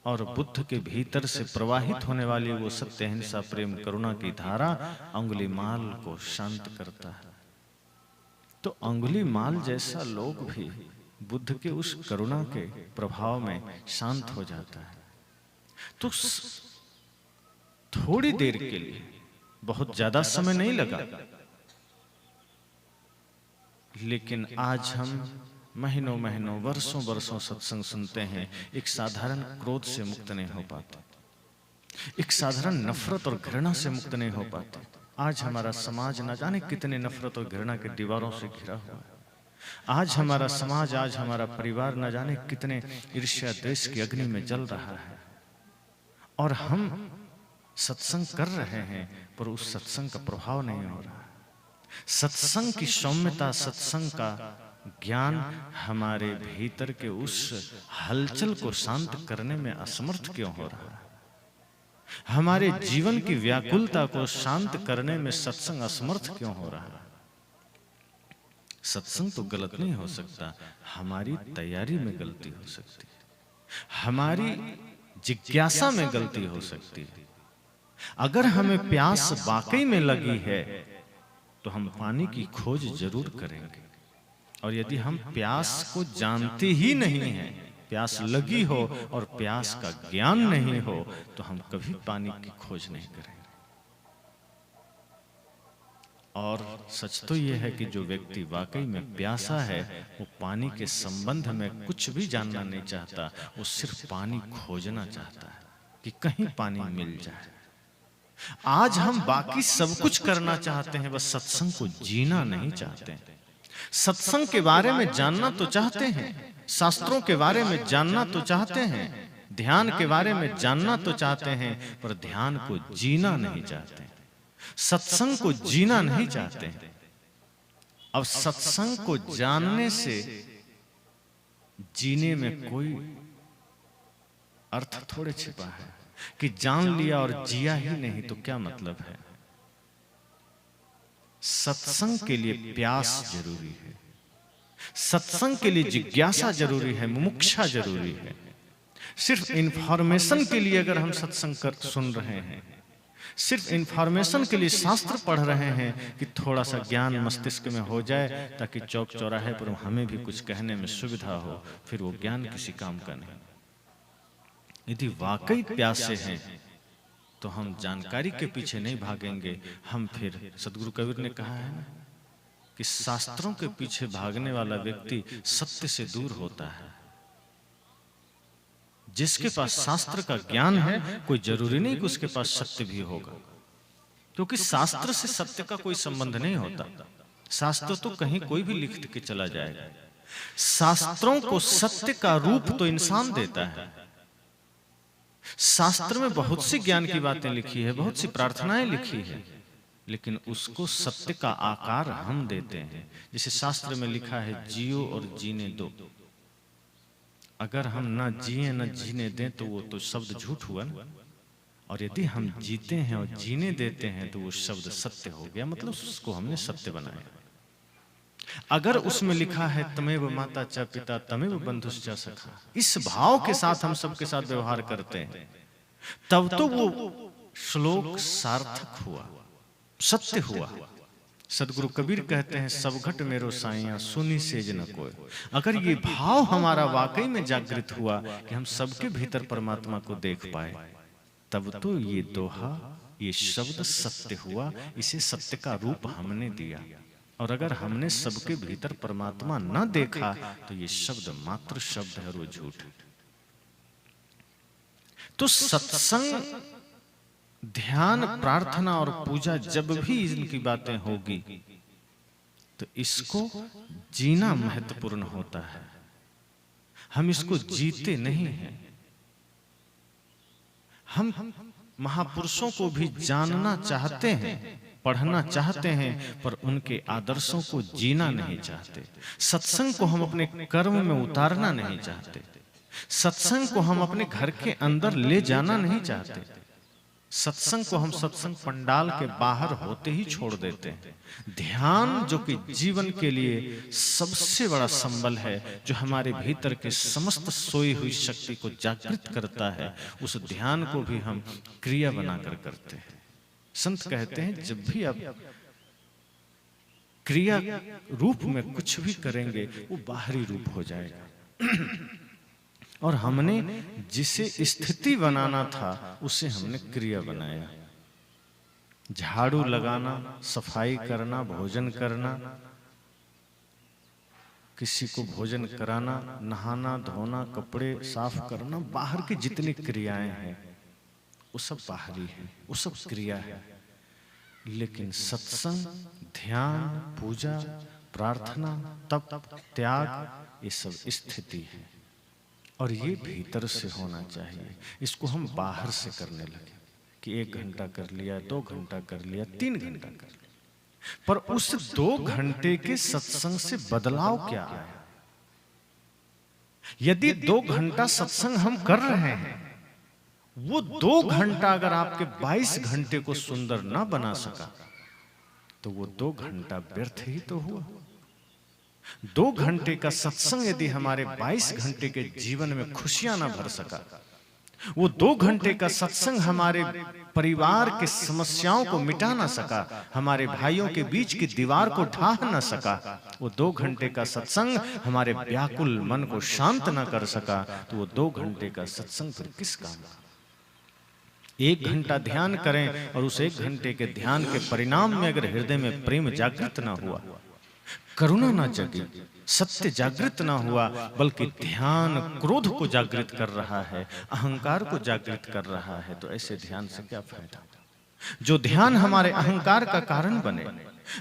और बुद्ध के भीतर से प्रवाहित होने वाली वो सत्य, अहिंसा, प्रेम, करुणा की धारा अंगुलीमाल को शांत करता है। तो अंगुलीमाल जैसा लोग भी बुद्ध के उस करुणा के प्रभाव में शांत हो जाता है। तो थोड़ी देर के लिए, बहुत ज्यादा समय नहीं लगा, लेकिन आज हम महीनों महीनों, वर्षों वर्षों सत्संग सुनते हैं, एक साधारण क्रोध से मुक्त नहीं हो पाते, एक साधारण नफरत और घृणा से मुक्त नहीं हो पाते। आज हमारा समाज न जाने कितने नफरत और घृणा के दीवारों से घिरा हुआ है। आज हमारा समाज, आज हमारा परिवार न जाने कितने ईर्ष्या द्वेष की अग्नि में जल रहा है, और हम सत्संग कर रहे हैं पर उस सत्संग का प्रभाव नहीं हो रहा। सत्संग की सौम्यता, सत्संग का ज्ञान हमारे भीतर के उस हलचल को शांत करने में असमर्थ क्यों हो रहा है? हमारे जीवन की व्याकुलता को शांत करने में सत्संग असमर्थ क्यों हो रहा है? सत्संग तो गलत नहीं हो सकता, हमारी तैयारी में गलती हो सकती है, हमारी जिज्ञासा में गलती हो सकती है। अगर हमें प्यास वाकई में लगी है तो हम पानी की खोज जरूर करेंगे, और यदि हम प्यास को जानते ही नहीं हैं, प्यास लगी हो और प्यास का ज्ञान नहीं हो, तो हम कभी पानी की खोज नहीं करेंगे। और सच तो यह है कि जो व्यक्ति वाकई में प्यासा है, वो पानी के संबंध में कुछ भी जानना नहीं चाहता, वो सिर्फ पानी खोजना चाहता है कि कहीं पानी मिल जाए। आज हम बाकी सब कुछ करना चाहते हैं, बस सत्संग को जीना नहीं चाहते। सत्संग के बारे में जानना तो चाहते हैं, शास्त्रों के बारे में जानना तो चाहते हैं, ध्यान के बारे में जानना तो चाहते हैं, पर ध्यान को जीना नहीं चाहते, सत्संग को जीना नहीं चाहते। अब सत्संग को जानने से जीने में कोई अर्थ थोड़े छिपा है कि जान लिया और जिया ही नहीं तो क्या मतलब है। सत्संग के लिए प्यास जरूरी है, सत्संग के लिए जिज्ञासा जरूरी है, मुमुक्षा जरूरी है। सिर्फ इंफॉर्मेशन के लिए अगर हम सत्संग सुन रहे हैं, सिर्फ इंफॉर्मेशन के लिए शास्त्र पढ़ रहे हैं कि थोड़ा सा ज्ञान मस्तिष्क में हो जाए ताकि चौक चौराहे पर हमें भी कुछ कहने में सुविधा हो, फिर वो ज्ञान किसी काम का नहीं। यदि वाकई प्यासे हैं तो हम जानकारी के पीछे नहीं भागेंगे। हम फिर, सदगुरु कबीर ने कहा है ना कि शास्त्रों के पीछे भागने वाला व्यक्ति सत्य से दूर होता है। जिसके पास शास्त्र का ज्ञान है, कोई जरूरी नहीं कि उसके पास सत्य भी होगा, क्योंकि शास्त्र से सत्य का कोई संबंध नहीं होता। शास्त्र तो कहीं कोई भी लिख के चला जाएगा। शास्त्रों को सत्य का रूप तो इंसान देता है। शास्त्र में बहुत सी ज्ञान की बातें लिखी है, बहुत सी प्रार्थनाएं लिखी है, लेकिन उसको सत्य का आकार हम देते हैं। जैसे शास्त्र में लिखा है, जियो और जीने दो। अगर हम ना जिए ना जीने दें तो वो तो शब्द झूठ हुआ ना, और यदि हम जीते हैं और जीने देते हैं तो वो शब्द सत्य हो गया, मतलब उसको हमने सत्य बनाया। अगर उसमें लिखा है तमेव माता च पिता तमेव बंधुश्च सखा, इस भाव के साथ हम सबके साथ व्यवहार करते हैं, तब तो वो श्लोक सार्थक हुआ, सत्य हुआ। सदगुरु कबीर कहते हैं, सब घट मेरो साइया सुनी सेज न कोय। अगर ये भाव हमारा वाकई में जागृत हुआ कि हम सबके भीतर परमात्मा को देख पाए, तब तो ये दोहा, ये शब्द सत्य हुआ, इसे सत्य का रूप हमने दिया। और अगर हमने सबके भीतर परमात्मा न देखा तो ये शब्द मात्र शब्द है और वो झूठ है। तो सत्संग, ध्यान, प्रार्थना और पूजा जब भी इनकी बातें होगी तो इसको जीना महत्वपूर्ण होता है। हम इसको जीते नहीं हैं। हम महापुरुषों को भी जानना चाहते हैं, पढ़ना चाहते हैं, पर उनके आदर्शों को जीना नहीं चाहते। सत्संग को हम अपने कर्म में उतारना नहीं चाहते। सत्संग को हम अपने घर के अंदर ले जाना नहीं चाहते। सत्संग को हम सत्संग पंडाल के बाहर होते ही छोड़ देते हैं। ध्यान जो कि जीवन के लिए सबसे बड़ा संबल है, जो हमारे भीतर के समस्त सोई हुई शक्ति को जागृत करता है, उस ध्यान को भी हम क्रिया बनाकर करते हैं। संत कहते हैं जब भी आप क्रिया रूप में कुछ भी करेंगे वो बाहरी रूप हो जाएगा। और हमने जिसे स्थिति बनाना था उसे हमने क्रिया बनाया। झाड़ू लगाना, सफाई करना, भोजन करना, किसी को भोजन कराना, नहाना धोना, कपड़े साफ करना, बाहर की जितनी क्रियाएं हैं वो सब बाहरी है, वो सब क्रिया है। लेकिन सत्संग, ध्यान, पूजा, प्रार्थना, तप, त्याग, ये सब स्थिति है और ये भीतर से होना चाहिए। इसको हम बाहर से करने लगे कि 1 घंटा कर लिया, 2 घंटा कर लिया, 3 घंटा कर लिया, पर उस 2 घंटे के सत्संग से बदलाव क्या आया? यदि 2 घंटा सत्संग हम कर रहे हैं, वो 2 घंटा अगर आपके 22 घंटे को सुंदर ना बना सका तो वो 2 घंटा व्यर्थ ही तो हुआ। 2 घंटे का सत्संग यदि हमारे 22 घंटे के जीवन में खुशियां ना भर सका, वो 2 घंटे का सत्संग हमारे परिवार के समस्याओं को मिटा ना सका, हमारे भाइयों के बीच की दीवार को ढाह ना सका, वो 2 घंटे का सत्संग हमारे व्याकुल मन को शांत ना कर सका, तो वो 2 घंटे का सत्संग फिर किस काम का? 1 घंटा ध्यान करें और उस 1 घंटे के ध्यान के परिणाम में अगर हृदय में प्रेम जागृत ना हुआ, करुणा ना जगी, सत्य जागृत ना हुआ, बल्कि ध्यान क्रोध को जागृत कर रहा है, अहंकार को जागृत कर रहा है, तो ऐसे ध्यान से क्या फायदा? जो ध्यान हमारे अहंकार का कारण बने,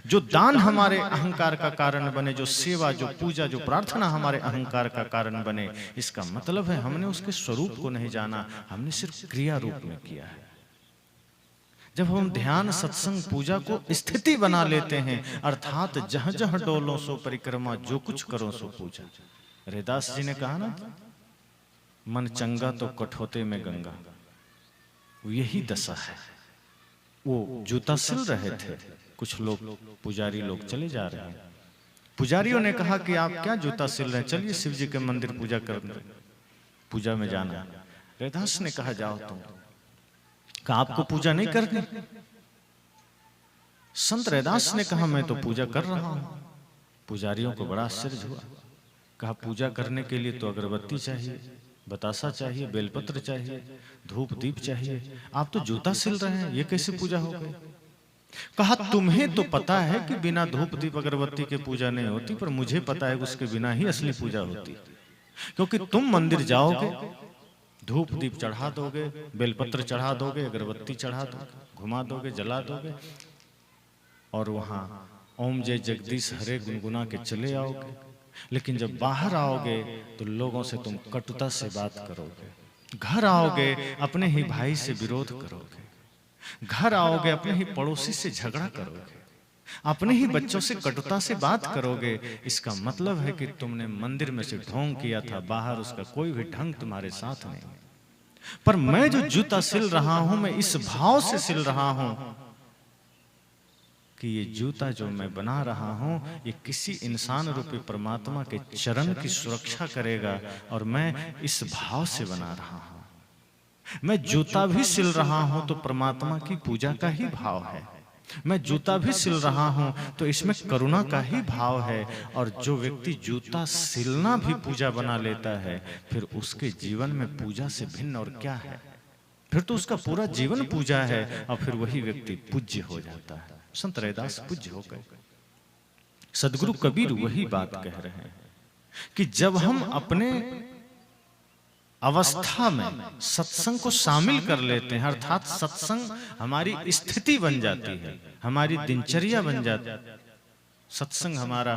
जो दान हमारे अहंकार का कारण बने, जो सेवा, जो पूजा, जो प्रार्थना हमारे अहंकार का कारण बने, इसका मतलब है हमने उसके स्वरूप को नहीं जाना, हमने सिर्फ क्रिया रूप में किया है। जब हम ध्यान, सत्संग, पूजा को स्थिति बना लेते हैं, अर्थात जहां जहां डोलो सो परिक्रमा, जो कुछ करो सो पूजा। रैदास जी ने कहा ना, मन चंगा तो कठोते में गंगा, यही दशा है। वो जूता सिल रहे थे, कुछ लोग पुजारी लोग चले जा रहे हैं। पुजारियों ने कहा कि आप क्या जूता सिल रहे हैं, चलिए शिव जी के मंदिर पूजा करने, पूजा में जाना। रैदास ने कहा जाओ तुम, कहा आपको पूजा नहीं करनी? संत रैदास ने कहा मैं तो पूजा कर रहा हूं। पुजारियों को बड़ा आश्चर्य हुआ। कहा पूजा करने के लिए तो अगरबत्ती चाहिए, बतासा चाहिए, बेलपत्र चाहिए, धूप दीप चाहिए, आप तो जूता सिल रहे हैं, ये कैसे पूजा हो गई? कहा तुम्हें तो पता है कि बिना धूप दीप अगरबत्ती के पूजा नहीं होती, पर मुझे पता है उसके बिना ही असली पूजा होती, क्योंकि तुम मंदिर जाओगे, धूप दीप चढ़ा दोगे, बेलपत्र चढ़ा दोगे, अगरबत्ती चढ़ा दोगे, घुमा दोगे, जला दोगे, और वहां ओम जय जगदीश हरे गुनगुना के चले आओगे। लेकिन जब बाहर आओगे तो लोगों से तुम कटुता से बात करोगे, घर आओगे अपने ही भाई से विरोध करोगे, घर आओगे अपने ही पड़ोसी से झगड़ा करोगे, अपने ही बच्चों से कटुता से बात करोगे। इसका मतलब है कि तुमने मंदिर में से ढोंग किया था, बाहर उसका कोई भी ढंग तुम्हारे साथ नहीं। पर मैं जो जूता सिल रहा हूं, मैं इस भाव से सिल रहा हूं कि ये जूता जो मैं बना रहा हूं, ये किसी इंसान रूपी परमात्मा के चरण की सुरक्षा करेगा, और मैं इस भाव से बना रहा हूं। मैं जूता भी सिल रहा हूं तो परमात्मा की पूजा का ही भाव है, मैं जूता भी सिल रहा हूं तो इसमें करुणा का ही भाव है। और जो व्यक्ति जूता सिलना भी पूजा बना लेता है, फिर उसके जीवन में पूजा से भिन्न और क्या है? फिर तो उसका पूरा जीवन पूजा है, और फिर वही व्यक्ति पूज्य हो जाता है। संत रैदास पूज्य हो गए। सदगुरु कबीर वही बात कह रहे हैं कि जब हम अपने अवस्था में सत्संग को शामिल कर लेते हैं, अर्थात सत्संग हमारी स्थिति बन जाती है, हमारी दिनचर्या बन जाती है, सत्संग हमारा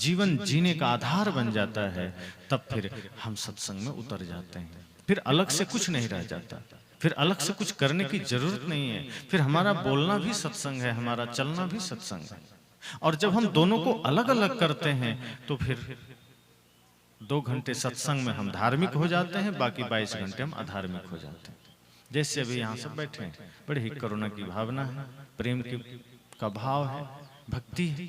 जीवन जीने का आधार बन जाता है, तब फिर हम सत्संग में उतर जाते हैं। फिर अलग से कुछ नहीं रह जाता, फिर अलग से कुछ करने की जरूरत नहीं है। फिर हमारा बोलना भी सत्संग है, हमारा चलना भी सत्संग है। और जब हम दोनों को अलग अलग करते हैं तो फिर 2 घंटे सत्संग में हम धार्मिक हो जाते हैं, बाकी 22 घंटे हम अधार्मिक हो जाते हैं। जैसे अभी यहाँ सब बैठे हैं, बड़े ही करुणा की भावना है, प्रेम का भाव है, भक्ति है।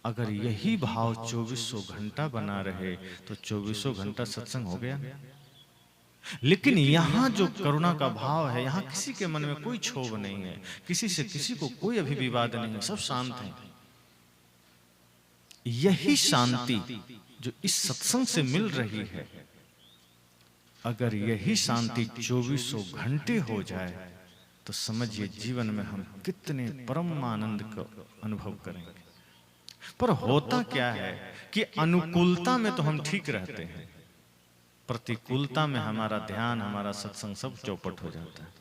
अगर यही भाव 2400 घंटा बना रहे तो 2400 घंटा सत्संग हो गया। लेकिन यहाँ जो करुणा का भाव है, यहाँ किसी के मन में कोई क्षोभ नहीं है, किसी से किसी को कोई अभी विवाद नहीं है, सब शांत हैं। यही शांति जो इस सत्संग से मिल रही है, अगर यही शांति 2400 घंटे हो जाए तो समझिए जीवन में हम कितने परम आनंद का अनुभव करेंगे। पर होता क्या है कि अनुकूलता में तो हम ठीक रहते हैं, प्रतिकूलता में हमारा ध्यान, हमारा सत्संग सब चौपट हो जाता है।